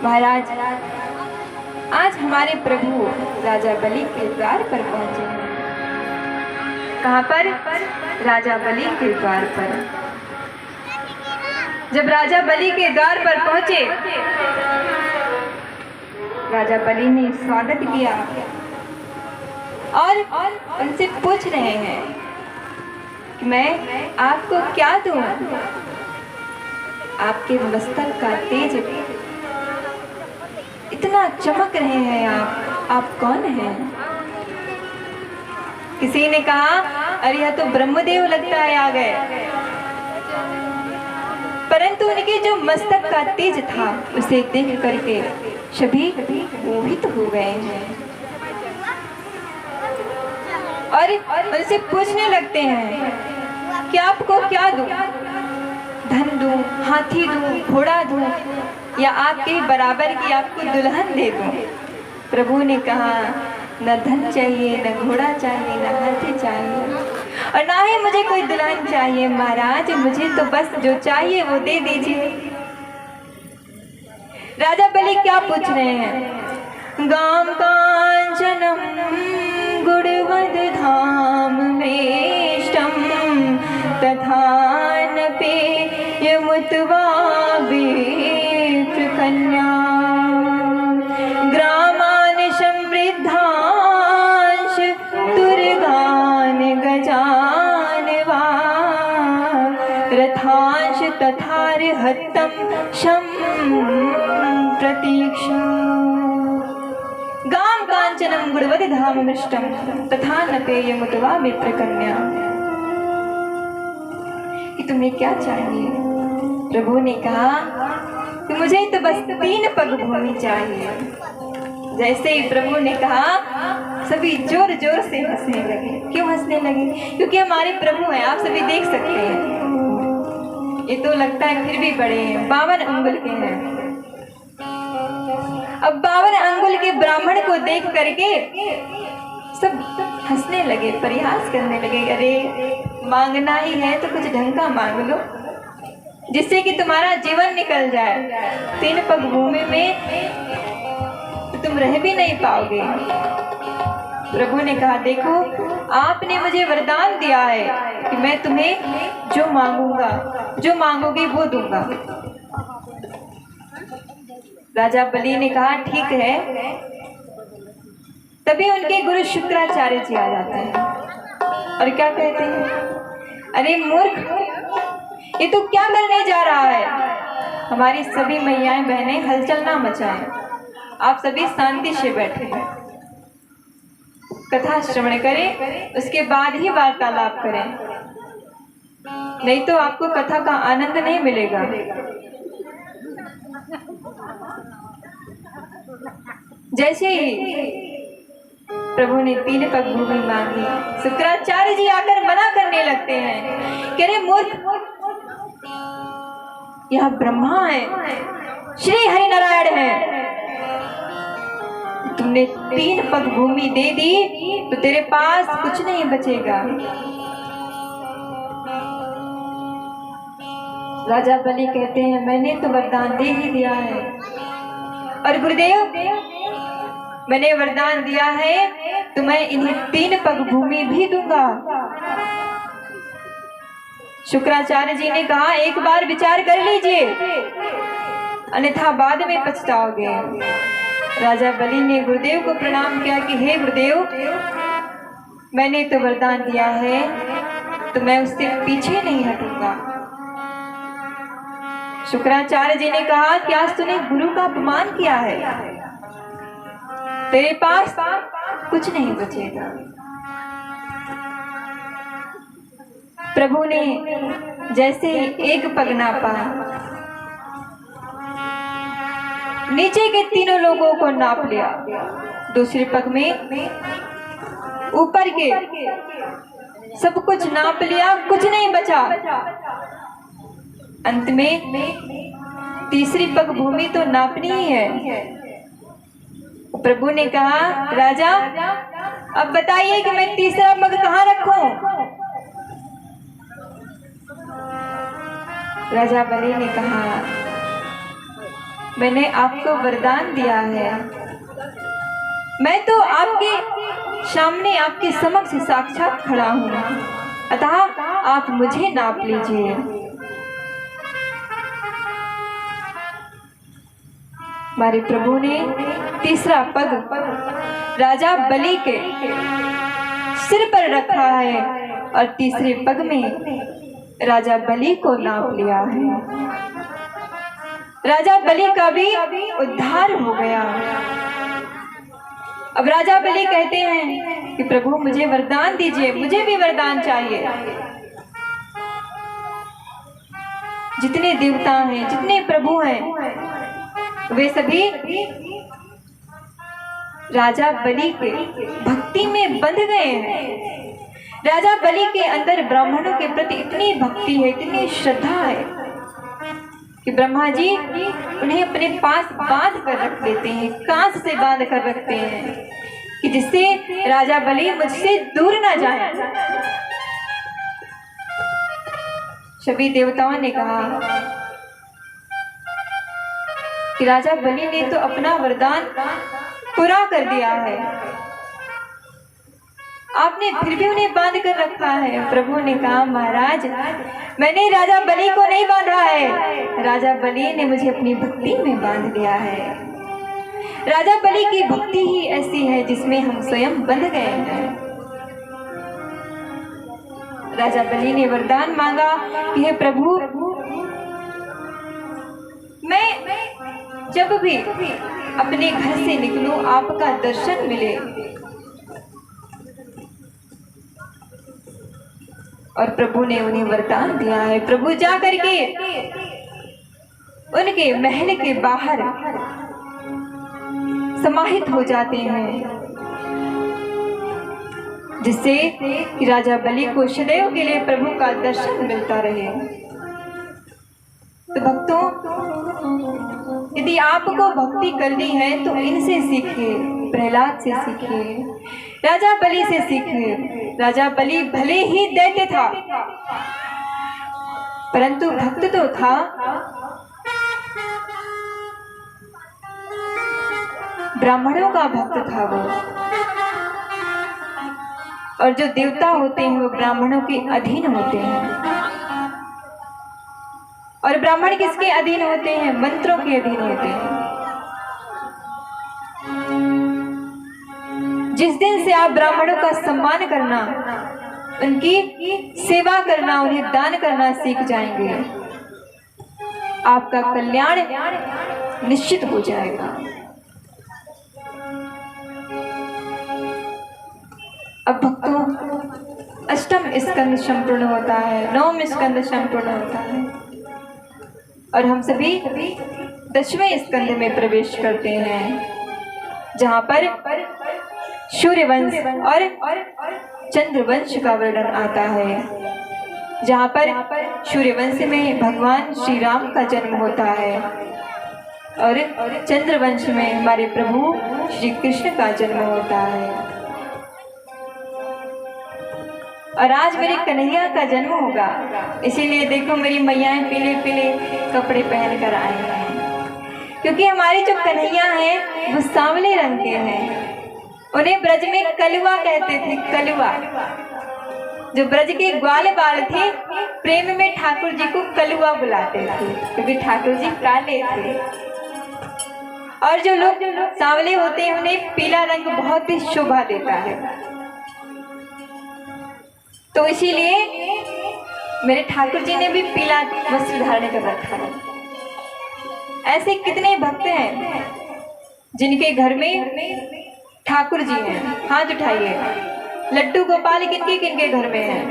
महाराज, आज हमारे प्रभु राजा बलि के द्वार पर पहुंचे हैं। कहाँ पर? राजा बलि के द्वार पर। जब राजा बलि के द्वार पर पहुंचे, राजा बलि ने स्वागत किया और उनसे पूछ रहे हैं कि मैं आपको क्या दूं? आपके मस्तक का तेज इतना चमक रहे हैं, आप कौन हैं? किसी ने कहा, अरे यह तो ब्रह्मदेव लगता है आ गए। परंतु उनके जो मस्तक का तेज था उसे देख करके सभी मोहित हो गए हैं और उनसे पूछने लगते हैं कि आपको क्या दूं? धन दूं, हाथी दूं, घोड़ा दूं, या आपके बराबर की आपको दुल्हन दे दूं? प्रभु ने कहा, न धन चाहिए, न घोड़ा चाहिए, न हाथी चाहिए, और ना ही मुझे कोई दुल्हन चाहिए। महाराज, मुझे तो बस जो चाहिए वो दे दीजिए। राजा बलि क्या पूछ रहे हैं? गाम कांचनम गुणवद धाम मेष्टम तथा न पेयमुत्वा विप्रकन्या ग्रामान समृद्धांश दुर्गान गजान वा रथांश तथार्हतं शं प्रतीक्षा गाम कांचनम गुणवद धाम मिष्टम तथा न पेयमुत्वा विप्रकन्या। कि तुम्हें क्या चाहिए? प्रभु ने कहा कि मुझे तो बस 3 पग भूमि चाहिए। जैसे ही प्रभु ने कहा, सभी जोर जोर से हंसने लगे। क्यों हंसने लगे? क्योंकि हमारे प्रभु हैं, आप सभी देख सकते हैं। ये तो लगता है फिर भी बड़े हैं, 52 अंगुल के हैं। अब 52 अंगुल के ब्राह्मण को देख करके सब हंसने लगे, परिहास करने लगे। अरे मांगना ही है तो कुछ ढंग का मांग लो, जिससे कि तुम्हारा जीवन निकल जाए। 3 पग भूमि में तो तुम रह भी नहीं पाओगे। प्रभु ने कहा, देखो आपने मुझे वरदान दिया है कि मैं तुम्हें जो मांगूंगा, जो मांगोगे वो दूंगा। राजा बलि ने कहा, ठीक है। तभी उनके गुरु शुक्राचार्य जी आ जाते हैं और क्या कहते हैं? अरे मूर्ख, ये तो क्या करने जा रहा है? हमारी सभी मैयाएं बहनें हलचल ना मचाएं, आप सभी शांति से बैठे हैं, कथा श्रवण करें, उसके बाद ही वार्तालाप करें, नहीं तो आपको कथा का आनंद नहीं मिलेगा। जैसे ही प्रभु ने 3 पग भूमि मांगी, शुक्राचार्य जी आकर मना करने लगते हैं कि अरे मूर्ख, यह ब्रह्मा है, श्री हरि नारायण है। तुमने 3 पग भूमि दे दी तो तेरे पास कुछ नहीं बचेगा। राजा बलि कहते हैं, मैंने तो वरदान दे ही दिया है, और गुरुदेव मैंने वरदान दिया है तो मैं इन्हें 3 पग भूमि भी दूंगा। शुक्राचार्य जी ने कहा, एक बार विचार कर लीजिए, अन्यथा बाद में पछताओगे। राजा बलि ने गुरुदेव को प्रणाम किया कि हे गुरुदेव, मैंने तो वरदान दिया है तो मैं उससे पीछे नहीं हटूंगा। शुक्राचार्य जी ने कहा, क्या तूने गुरु का अपमान किया है? तेरे पास कुछ नहीं बचेगा। प्रभु ने जैसे एक पग नापा, नीचे के 3 लोगों को नाप लिया, दूसरे पग में ऊपर के सब कुछ नाप लिया, कुछ नहीं बचा। अंत में तीसरी पग भूमि तो नापनी ही है। प्रभु ने कहा, राजा अब बताइए कि मैं तीसरा पग कहाँ रखूं? राजा बलि ने कहा, मैंने आपको वरदान दिया है। मैं तो आपके सामने, आपके समक्ष साक्षात खड़ा हूँ, अतः आप मुझे नाप लीजिए। हमारे प्रभु ने तीसरा पग राजा बलि के सिर पर रखा है और तीसरे पग में राजा बलि को नाप लिया है। राजा बलि का भी उद्धार हो गया। अब राजा बलि कहते हैं कि प्रभु मुझे वरदान दीजिए, मुझे भी वरदान चाहिए। जितने देवता हैं, जितने प्रभु हैं, वे सभी राजा बलि के भक्ति में बंध गए हैं। राजा बलि के अंदर ब्राह्मणों के प्रति इतनी भक्ति है, इतनी श्रद्धा है कि ब्रह्मा जी उन्हें अपने पास बांध कर रख देते हैं, कांच से बांध कर रखते हैं कि जिससे राजा बलि मुझसे दूर ना जाए। सभी देवताओं ने कहा कि राजा बलि ने तो अपना वरदान पूरा कर दिया है, आपने फिर भी उन्हें बांध कर रखा है। प्रभु ने कहा महाराज, मैंने राजा बलि को नहीं बांधा है, राजा बलि ने मुझे अपनी भक्ति में बांध दिया है। राजा बलि की भक्ति ही ऐसी है जिसमें हम स्वयं बंध गए हैं। राजा बलि ने वरदान मांगा कि हे प्रभु, मैं जब भी अपने घर से निकलूं आपका दर्शन मिले। और प्रभु ने उन्हें वरदान दिया है। प्रभु जा करके उनके महल के बाहर समाहित हो जाते हैं, जिससे कि राजा बलि को सदैव के लिए प्रभु का दर्शन मिलता रहे। तो भक्तों, यदि आपको भक्ति करनी है तो इनसे सीखिए, प्रहलाद से सीखिए, राजा बलि से सीखिए। राजा बलि भले ही दैत्य था, परंतु भक्त तो था। ब्राह्मणों का भक्त था वो। और जो देवता होते हैं वो ब्राह्मणों के अधीन होते हैं। और ब्राह्मण किसके अधीन होते हैं? मंत्रों के अधीन होते हैं। जिस दिन से आप ब्राह्मणों का सम्मान करना, उनकी सेवा करना, उन्हें दान करना सीख जाएंगे, आपका कल्याण निश्चित हो जाएगा। अब भक्तों, अष्टम स्कंद संपूर्ण होता है, नवम स्कंद संपूर्ण होता है और हम सभी 10वें स्कंद में प्रवेश करते हैं, जहाँ पर सूर्यवंश और चंद्रवंश का वर्णन आता है। जहाँ पर सूर्यवंश में भगवान श्री राम का जन्म होता है और चंद्रवंश में हमारे प्रभु श्री कृष्ण का जन्म होता है। और आज मेरे कन्हैया का जन्म होगा, इसीलिए देखो मेरी मैयाएं पीले पीले कपड़े पहन कर आए हैं, क्योंकि हमारे जो कन्हैया हैं वो सांवले रंग के हैं। उन्हें ब्रज में कलुआ कहते थे। कलुआ, जो ब्रज के ग्वाल बाल थे, प्रेम में ठाकुर जी को कलुआ बुलाते थे, क्योंकि ठाकुर जी काले थे। और जो लोग सांवले होते हैं उन्हें पीला रंग बहुत ही शोभा देता है। तो इसीलिए मेरे ठाकुर जी ने भी पीला वस्त्र धारण कर रखा है। ऐसे कितने भक्त हैं जिनके घर में ठाकुर जी हैं? हाथ उठाइए। लड्डू गोपाल किनके किनके घर में हैं?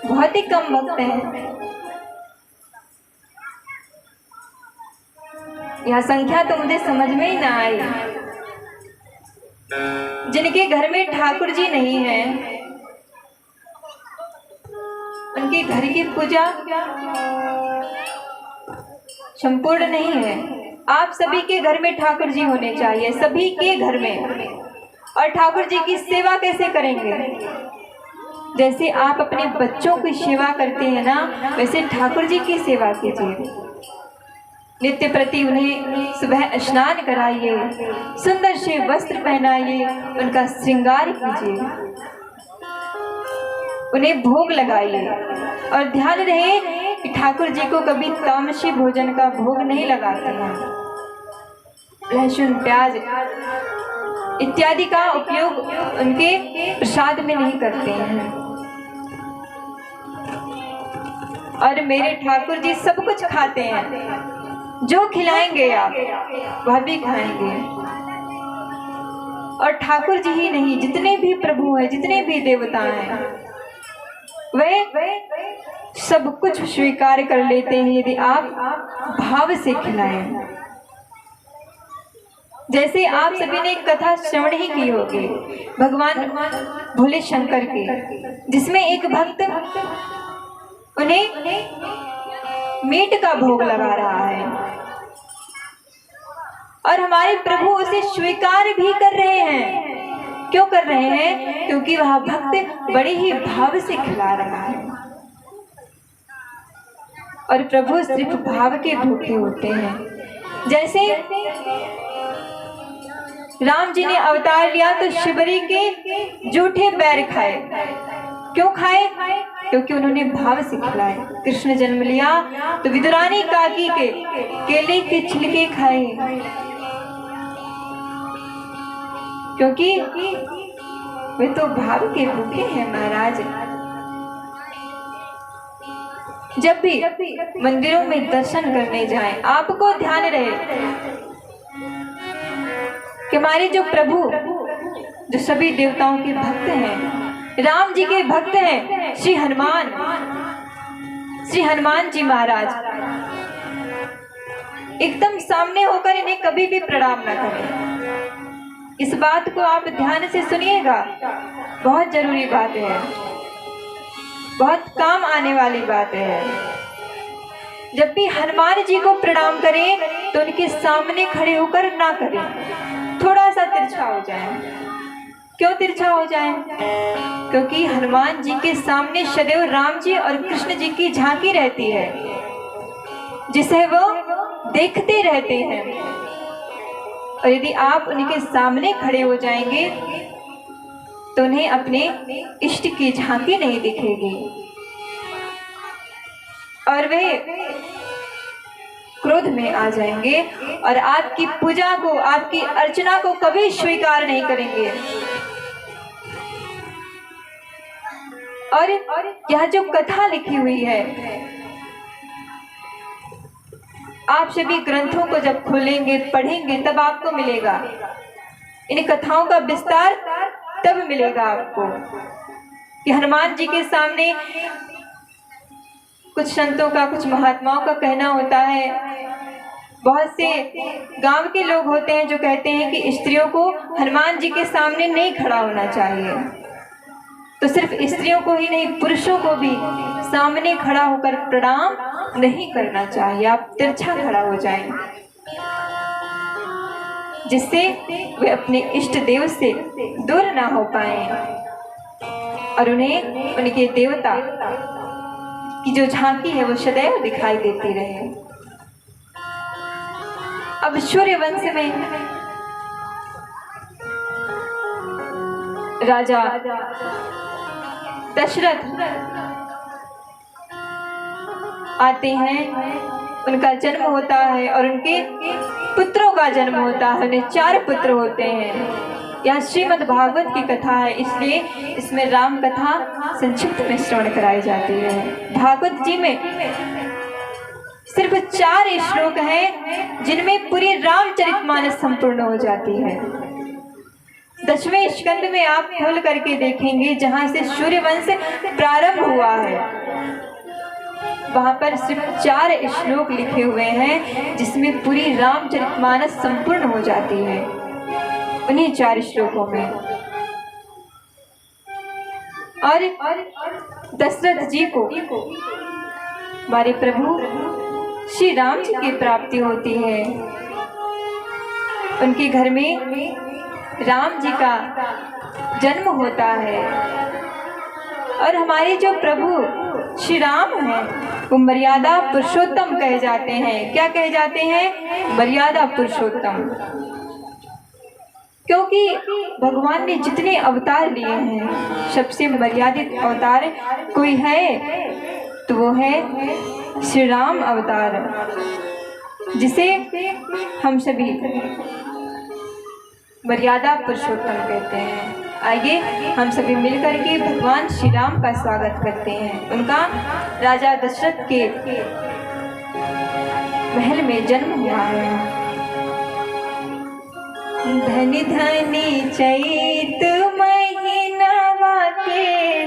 बहुत ही कम भक्त हैं। यह संख्या तो मुझे समझ में ही ना आई। जिनके घर में ठाकुर जी नहीं है, उनके घर की पूजा संपूर्ण नहीं है। आप सभी के घर में ठाकुर जी होने चाहिए, सभी के घर में। और ठाकुर जी की सेवा कैसे करेंगे? जैसे आप अपने बच्चों की सेवा करते हैं ना, वैसे ठाकुर जी की सेवा कीजिए। नित्य प्रति उन्हें सुबह स्नान कराइए, सुंदर से वस्त्र पहनाइए, उनका श्रृंगार कीजिए, उन्हें भोग लगाइए। और ध्यान रहे कि ठाकुर जी को कभी तामसी भोजन का भोग नहीं लगाते हैं। लहसुन, प्याज इत्यादि का उपयोग उनके प्रसाद में नहीं करते हैं। और मेरे ठाकुर जी सब कुछ खाते हैं, जो खिलाएंगे आप वह भी खाएंगे। और ठाकुर जी ही नहीं, जितने भी प्रभु हैं, जितने भी देवता हैं, वे सब कुछ स्वीकार कर लेते हैं यदि आप भाव से खिलाएं। जैसे आप सभी ने कथा श्रवण ही की होगी भगवान भोले शंकर की, जिसमें एक भक्त उन्हें मीट का भोग लगा रहा है और हमारे प्रभु उसे स्वीकार भी कर रहे हैं। क्यों कर रहे हैं? क्योंकि वह भक्त बड़े ही भाव से खिला रहा है। और प्रभु सिर्फ भाव के भूखे होते हैं। जैसे राम जी ने अवतार लिया तो शिवरी के जूठे बैर खाए। क्यों खाए? क्योंकि उन्होंने भाव से खिलाए। कृष्ण जन्म लिया तो विदुरानी काकी के केले के छिलके खाए, क्योंकि वे तो भाव के भूखे हैं महाराज। जब भी मंदिरों में दर्शन करने जाएं, आपको ध्यान रहे कि हमारे जो प्रभु, जो सभी देवताओं के भक्त हैं, राम जी के भक्त हैं, श्री हनुमान जी महाराज, एकदम सामने होकर इन्हें कभी भी प्रणाम न करें। इस बात को आप ध्यान से सुनिएगा, बहुत जरूरी बात है, बहुत काम आने वाली बात है। जब भी हनुमान जी को प्रणाम करें तो उनके सामने खड़े होकर ना करें, थोड़ा सा तिरछा हो जाए। क्यों तिरछा हो जाए? क्योंकि हनुमान जी के सामने सदैव राम जी और कृष्ण जी की झांकी रहती है, जिसे वो देखते रहते हैं। और यदि आप उनके सामने खड़े हो जाएंगे तो उन्हें अपने इष्ट की झांकी नहीं दिखेगी और वे क्रोध में आ जाएंगे और आपकी पूजा को, आपकी अर्चना को कभी स्वीकार नहीं करेंगे। और यह जो कथा लिखी हुई है, आप सभी ग्रंथों को जब खोलेंगे, पढ़ेंगे, तब आपको मिलेगा। इन कथाओं का विस्तार तब मिलेगा आपको कि हनुमान जी के सामने कुछ संतों का, कुछ महात्माओं का कहना होता है, बहुत से गांव के लोग होते हैं जो कहते हैं कि स्त्रियों को हनुमान जी के सामने नहीं खड़ा होना चाहिए। तो सिर्फ स्त्रियों को ही नहीं, पुरुषों को भी सामने खड़ा होकर प्रणाम नहीं करना चाहिए। आप तिरछा खड़ा हो जाएं, जिससे वे अपने इष्ट देव से दूर ना हो पाए और उन्हें उनके देवता की जो झांकी है वो सदैव दिखाई देती रहे। अब सूर्यवंश में राजा दशरथ आते हैं, उनका जन्म होता है और उनके पुत्रों का जन्म होता है। उन्हें 4 पुत्र होते हैं। यह श्रीमद् भागवत की कथा है, इसलिए इसमें राम कथा संक्षिप्त में श्रवण कराई जाती है। भागवत जी में सिर्फ 4 श्लोक हैं जिनमें पूरी रामचरितमानस संपूर्ण हो जाती है। 10वें स्कंद में आप खोल करके देखेंगे, जहां से सूर्यवंश प्रारंभ हुआ है, वहां पर सिर्फ 4 श्लोक लिखे हुए हैं जिसमें पूरी रामचरितमानस संपूर्ण हो जाती है। उन्हीं 4 श्लोकों में और दशरथ जी को हमारे प्रभु श्री राम जी की प्राप्ति होती है। उनके घर में राम जी का जन्म होता है। और हमारे जो प्रभु श्री राम हैं वो मर्यादा पुरुषोत्तम कहे जाते हैं। क्या कहे जाते हैं? मर्यादा पुरुषोत्तम। क्योंकि भगवान ने जितने अवतार लिए हैं सबसे मर्यादित अवतार कोई है तो वो है श्री राम अवतार, जिसे हम सभी मर्यादा पुरुषोत्तम कहते हैं। आइए हम सभी मिलकर के भगवान श्री राम का स्वागत करते हैं। उनका राजा दशरथ के महल में जन्म हुआ है। धनी धनी चैत महीनावा के